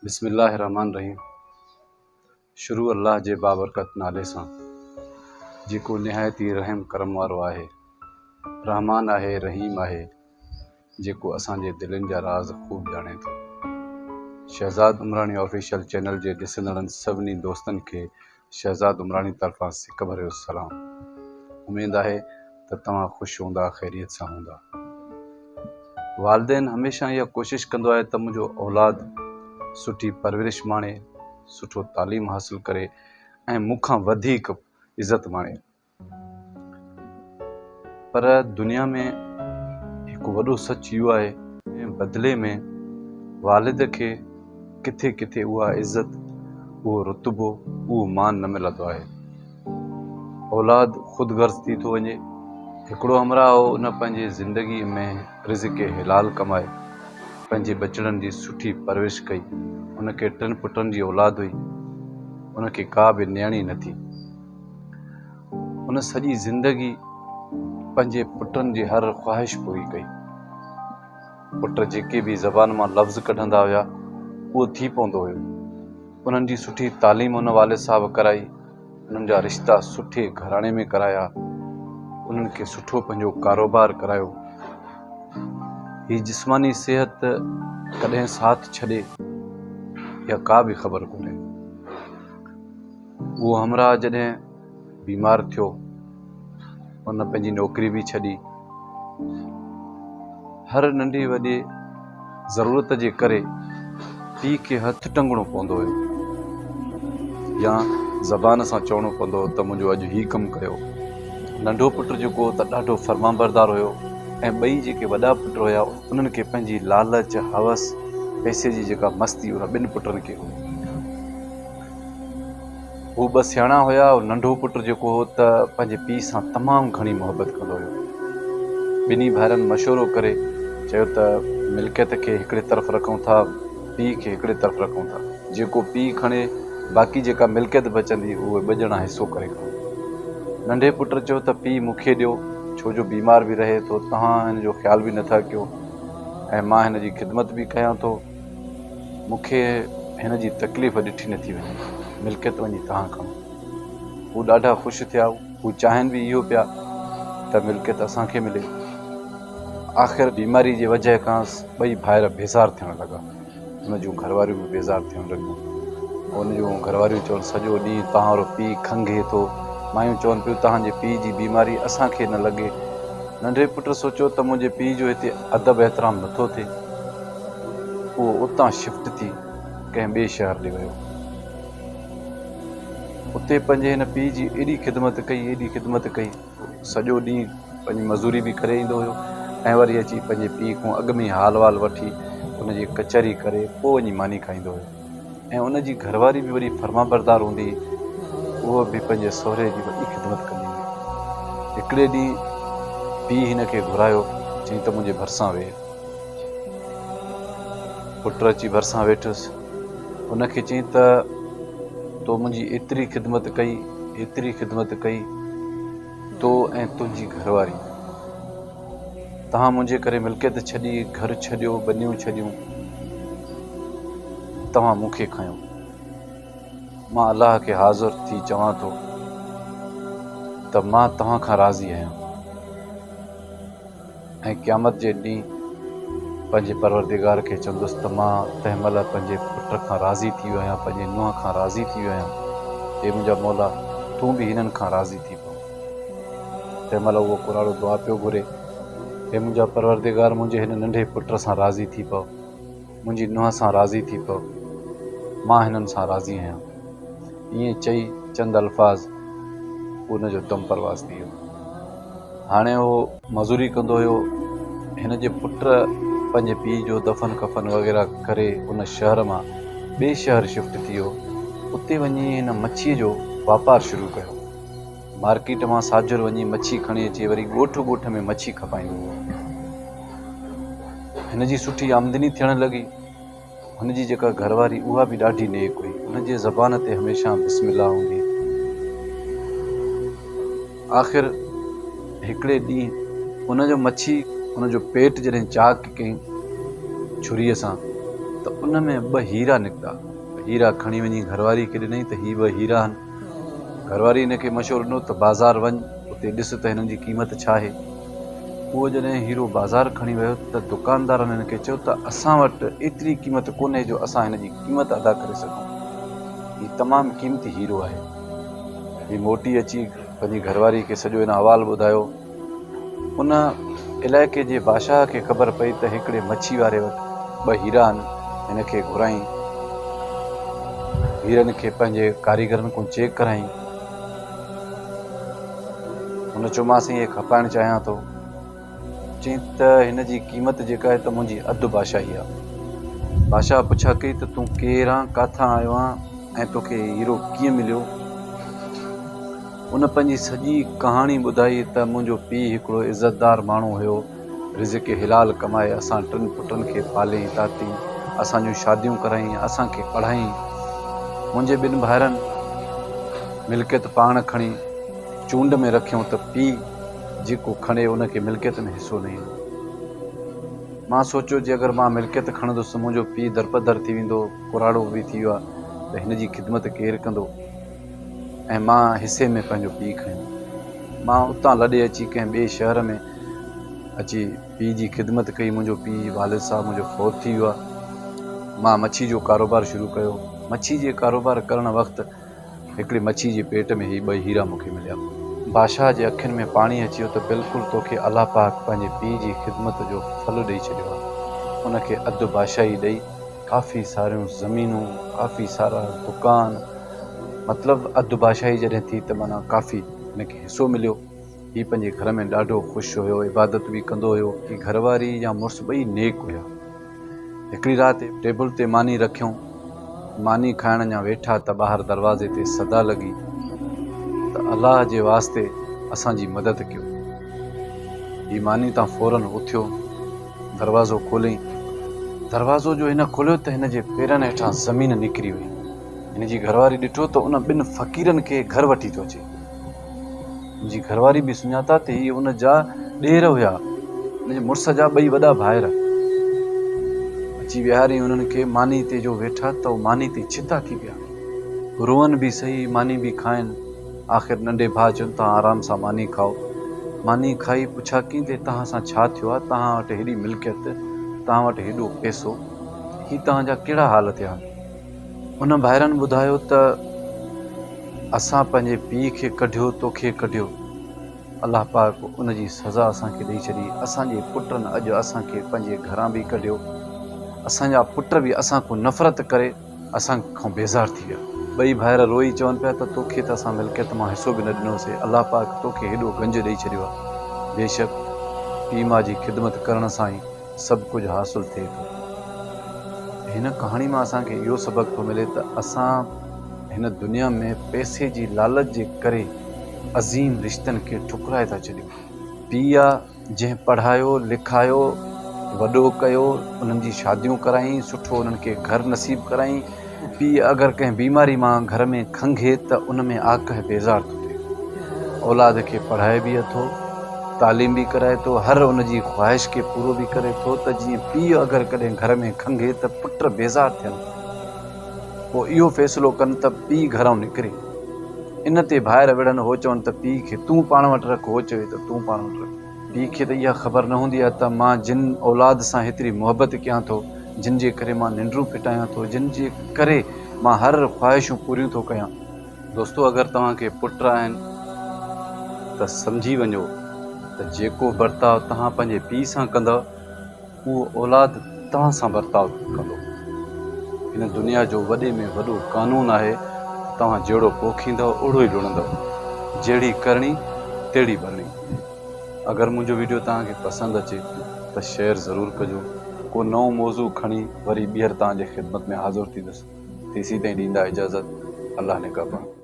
बिस्मिल्लाहिर्रहमानिर्रहीम। शुरू अल्लाह जे बाबरकत नाले सां जेको निहायती रहम करम वारो आहे। रहमान आहे, रहीम आहे, जेको असांजे दिलनि जा राज़ ख़ूब ॼाणे थो। शहज़ाद उमराणी ऑफिशियल चैनल जे ॾिसंदड़नि सभिनी दोस्तनि खे शहज़ाद उमराणी तरफ़ां सिक भरियो सलाम। उमेद आहे त तव्हां ख़ुशि हूंदा, ख़ैरियत सां हूंदा। वालिदैन हमेशह इहा कोशिशि कंदो आहे त मुंहिंजो औलाद सुठी परवरिश माणे, सुठो तालीम हासिल करे ऐं मूंखां वधीक इज़त माणे। पर दुनिया में हिकु वॾो सच इहो आहे ऐं बदिले में वालिद खे किथे किथे उहा इज़त, उहो रुतबो, उहो मान न मिलंदो आहे। औलाद ख़ुदि गर्ज़ थी थो वञे। हिकिड़ो हमरा हो, उन पंहिंजे ज़िंदगी में रिज़्क़ हिलाल कमाए पंहिंजे बचड़नि जी सुठी परवरिश कई। उनखे 3 पुटनि जी औलाद हुई, उनखे का बि नियाणी न थी। उन सॼी ज़िंदगी पंहिंजे पुटनि जी हर ख़्वाहिश पूरी कई। पुट जेके बि ज़बान मां लफ़्ज़ कढंदा हुया उहो थी पवंदो हुयो। उन्हनि जी सुठी तालीम उन वालिद साहब कराई, उन्हनि जा रिश्ता सुठे घराणे में कराया, उन्हनि खे सुठो पंहिंजो कारोबार करायो। ही जिस्मानी सेहत कॾहिं साथ छॾे या का बि ख़बर कोन्हे। उहो हमरा जॾहिं बीमार थियो, उन पंहिंजी नौकरी बि छॾी। हर नंढी वॾी ज़रूरत जे करे पीउ खे हथु टंगणो पवंदो हुयो या ज़बान सां चवणो पवंदो त मुंहिंजो अॼु ही कमु कयो। नंढो पुटु जेको त ॾाढो फरमाबरदार हुयो ऐं ॿई जेके वॾा पुट हुया उन्हनि खे पंहिंजी लालच, हवस, पैसे जी जेका मस्ती उन 2 पुटनि खे हुई। हू 2 सियाणा हुया। नंढो पुटु जेको हो त पंहिंजे पीउ सां तमामु घणी मोहबत कंदो हुयो। 2 भाइरनि मशवरो करे चयो त मिल्कियत खे हिकिड़े तरफ़ रखूं था, पीउ खे हिकिड़े तरफ़ रखूं था। जेको पीउ खणे, बाक़ी जेका मिल्कियत बचंदी उहे 2 ॼणा हिसो करे खणूं। नंढे पुट चयो त पीउ मूंखे ॾियो, छो जो बीमार बि रहे थो, तव्हां हिन जो ख़्याल बि नथा कयो ऐं मां हिन जी ख़िदमत बि कयां थो। मूंखे हिन जी तकलीफ़ ॾिठी नथी वञे, मिल्कियत वञी तव्हां खणो। हू ॾाढा ख़ुशि थिया। हू चाहिनि बि इहो पिया त मिल्कियत असांखे मिले। आख़िर बीमारी जे वजह खां 2 भाइर बेज़ार थियण लॻा। हुन जूं घरवारियूं बि बेज़ार थियण लॻियूं। हुन जूं घरवारियूं चवनि सॼो ॾींहुं तव्हां वारो पीउ खंघे थो। मायूं चवनि पियूं तव्हांजे पीउ जी बीमारी असांखे न लॻे। नंढे पुटु सोचियो त मुंहिंजे पीउ जो हिते अदब एतिराम नथो थिए। उहो उतां शिफ्ट थी कंहिं ॿिए शहर ॾे वियो। उते पंहिंजे हिन पीउ जी एॾी ख़िदमत कई, एॾी ख़िदमत कई। सॼो ॾींहुं पंहिंजी मज़ूरी बि करे ईंदो हुयो ऐं वरी अची पंहिंजे पीउ खां अॻु में हाल वाल वठी उनजी कचहरी करे पोइ वञी मानी खाईंदो हुयो। ऐं उनजी घरवारी बि वरी फरमाबरदार हूंदी, उहो बि पंहिंजे सहुरे जी वॾी ख़िदमत कंदी हुई। हिकिड़े ॾींहुं पीउ हिन खे घुरायो, चई त मुंहिंजे भरिसां वेह। पुटु अची भरिसां वेठुसि। उनखे चई त तो मुंहिंजी एतिरी ख़िदमत कई, एतिरी ख़िदमत कई, तो ऐं तुंहिंजी घरवारी। तव्हां मुंहिंजे करे मिल्कियत छॾी, घर छॾियो, बनियूं छॾियूं, तव्हां मूंखे खयो। मां अलाह खे हाज़ुर थी चवां थो त मां तव्हां खां राज़ी आहियां ऐं क़यामत जे ॾींहुं पंहिंजे परवरदिगार खे चवंदुसि त मां तंहिं महिल पंहिंजे पुट खां राज़ी थी वियो आहियां, पंहिंजे नुंहं खां राज़ी थी वियो आहियां। हे मुंहिंजा मौला, तूं बि हिननि खां राज़ी थी पओ। तंहिं महिल उहो कुराड़ो दुआ पियो घुरे, हे मुंहिंजा परवरदिगार, मुंहिंजे हिन नंढे पुट सां राज़ी थी पओ, मुंहिंजी नुंहं सां राज़ी थी पओ, मां हिननि सां राज़ी आहियां। ईअं चई चंद अल्फाज़ उनजो दम परवाज़ थी वियो। हाणे उहो मज़ूरी कंदो हुयो। हिन जे पुट पंहिंजे पीउ जो दफ़न कफ़न वग़ैरह करे उन शहर मां ॿिए शहर शिफ्ट थी वियो। उते वञी हिन मच्छीअ जो वापारु शुरू कयो। मार्केट मां साझर वञी मच्छी खणी अची वरी ॻोठ में मच्छी खपाईंदो हुओ। हिन जी सुठी आमदनी थियण लॻी। हुनजी जेका घरवारी उहा बि ॾाढी नेक हुई। हुनजे ज़बान ते हमेशह बिस्मिल्लाह हूंदी। आख़िर हिकिड़े ॾींहुं हुनजो मच्छी, हुनजो पेट जॾहिं चाक कयईं छुरीअ सां, त उन में 2 हीरा निकिता। हीरा खणी वञी घरवारी खे ॾिनई त ही 2 हीरा आहिनि। घरवारी हिनखे मशवरो ॾिनो त बाज़ारि वञ, उते ॾिस त हिननि जी क़ीमत छा आहे। उहो जॾहिं हीरो बाज़ारि खणी वियो त दुकानदारनि हिनखे चयो त असां वटि एतिरी क़ीमत कोन्हे जो असां हिन जी क़ीमत अदा करे सघूं। हीउ तमामु क़ीमती हीरो आहे। हीउ मोटी अची पंहिंजी घरवारी खे सॼो हिन अहवालु ॿुधायो। उन इलाइक़े जे बादशाह खे ख़बर पई त हिकिड़े मच्छी वारे वटि 2 हीरा आहिनि। हिनखे घुराई, हीरनि खे पंहिंजे कारीगरनि खां चेक कराई। हुन चयोमांसि इहे खपाइणु चाहियां थो। चई त हिन जी क़ीमत जेका आहे त मुंहिंजी अधु बादशाही आहे। बादशाह पुछा कई त तूं केरु आहीं, काथां आयो आहीं ऐं तोखे हीरो कीअं मिलियो। उन पंहिंजी सॼी कहाणी ॿुधाई त मुंहिंजो पीउ हिकिड़ो इज़तदार माण्हू हुयो, रिज़्क़ हिलाल कमाए असां 3 पुटनि खे पाले ताती, असां जूं शादियूं कराई, असांखे पढ़ाई। मुंहिंजे 2 भाइरनि मिल्कियत पाण खणी चूंड में रखियूं त पीउ जेको खणे उनखे मिल्कियत में हिसो न ईंदो। मां सोचियो जे अगरि मां मिल्कियत खणंदुसि मुंहिंजो पीउ दरपदर थी वेंदो, कुराड़ो बि थी वियो आहे त हिन जी ख़िदमत केरु कंदो। ऐं मां हिसे में पंहिंजो पीउ खयो। मां उतां लॾे अची कंहिं ॿिए शहर में अची पीउ जी ख़िदमत कई। मुंहिंजो पीउ वालिद साहब मुंहिंजो फौत थी वियो आहे। मां मच्छी जो कारोबार शुरू कयो। मच्छी जे कारोबार करण वक़्तु हिकिड़ी मच्छी जे पेट में ही 2 हीरा मूंखे मिलिया। बादशाह जे अखियुनि में पाणी अची वियो त बिल्कुलु तोखे अलाह पाक पंहिंजे पीउ जी ख़िदमत जो फल ॾेई छॾियो आहे। उनखे अधु बादशाही ॾेई काफ़ी सारियूं ज़मीनूं, काफ़ी सारा दुकान, मतिलबु अधु बादशाही जॾहिं थी त माना काफ़ी हिनखे हिसो मिलियो। हीउ पंहिंजे घर में ॾाढो ख़ुशि हुयो, इबादत बि कंदो हुयो। ही घरवारी या मुड़ुसु 2 नेक हुया। हिकिड़ी राति टेबल ते मानी रखियूं। मानी खाइण जा वेठा त ॿाहिरि दरवाज़े ते सदा लॻी त अलाह जे वास्ते असांजी मदद कयो। हीउ मानी तां फौरन उथियो, दरवाज़ो खोलियईं। दरवाज़ो जो हिन खोलियो त हिन जे पेरनि हेठां ज़मीन निकिरी वई। हिन जी घरवारी ॾिठो त उन 2 फ़क़ीरनि खे घर वठी थो अचे। मुंहिंजी घरवारी बि सुञाता त हीअ उन जा ॾेर हुया, हुनजे मुड़ुस जा 2 वॾा भाइर। अची विहारियईं उन्हनि खे मानी ते जो वेठा त मानी ते छिता थी विया। रोअनि बि सही, मानी बि खाइनि। आख़िर नंढे भाउ चवनि तव्हां आराम सां मानी खाओ। मानी खाई पुछा कई त तव्हां सां छा थियो आहे, तव्हां वटि हेॾी मिल्कियत, तव्हां वटि हेॾो पैसो, ही तव्हांजा कहिड़ा हाल थिया। उन भाइरनि ॿुधायो त असां पंहिंजे पीउ खे कढियो, तोखे कढियो, अलाह पाक उन जी सज़ा असांखे ॾेई छॾी। असांजे पुटनि अॼु असांखे पंहिंजे घरां बि कढियो। असांजा पुट बि असां खां नफ़रत करे असां खां बेज़ार थी विया। 2 भाइर रोई चवनि पिया त तोखे त असां मिल्कियत मां हिसो बि न ॾिनोसीं, अलाह पाक तोखे हेॾो गंज ॾेई छॾियो आहे। बेशक पीउ माउ जी ख़िदमत करण सां ई सभु कुझु हासिलु थिए थो। हिन कहाणी मां असांखे इहो सबक़ थो मिले त असां हिन दुनिया में पैसे जी लालच जे करे अज़ीम रिश्तनि खे ठुकराए था छॾियूं। पीउ आहे जंहिं पढ़ायो लिखायो, वॾो कयो, उन्हनि जी शादियूं कराई, सुठो उन्हनि खे घर नसीब कराई। पीउ अगरि कंहिं बीमारी मां घर में खंघे त उन में आकह बेज़ार थो थिए। औलाद खे पढ़ाए बि अथो, तालीम बि कराए थो, हर उन जी ख़्वाहिश खे पूरो बि करे थो त जीअं पीउ अगरि कॾहिं घर में खंघे त पुट बेज़ार थियनि। पोइ इहो फ़ैसिलो कनि त पीउ घरां निकिरे। इन ते भाइर विढ़नि, हो चवनि त पीउ खे तूं पाण वटि रख, हो चवे त तूं पाण वटि रख। पीउ खे त इहा ख़बर न हूंदी आहे त मां जिन औलाद सां हेतिरी मुहबत कयां थो, जिन जे करे मां निंडूं फिटायां थो, जिन जे करे मां हर ख़्वाहिशूं पूरियूं थो कयां। दोस्तो, अगरि तव्हांखे पुट आहिनि त सम्झी वञो त जेको बर्ताव तव्हां पंहिंजे पीउ सां कंदव उहो औलाद तव्हां सां बर्ताव कंदो। हिन दुनिया जो वॾे में वॾो क़ानून आहे, तव्हां जहिड़ो पोखींदव ओड़ो ई लुणंदव, जहिड़ी करणी तहिड़ी भरणी। अगरि मुंहिंजो वीडियो तव्हांखे पसंदि अचे त शेयर ज़रूरु कजो। को नओं मौज़ू खणी वरी ॿीहर तव्हांजे ख़िदमत में हाज़िर थींदुसि। तेसीं ताईं ॾींदा इजाज़त। अलाह निगहबान।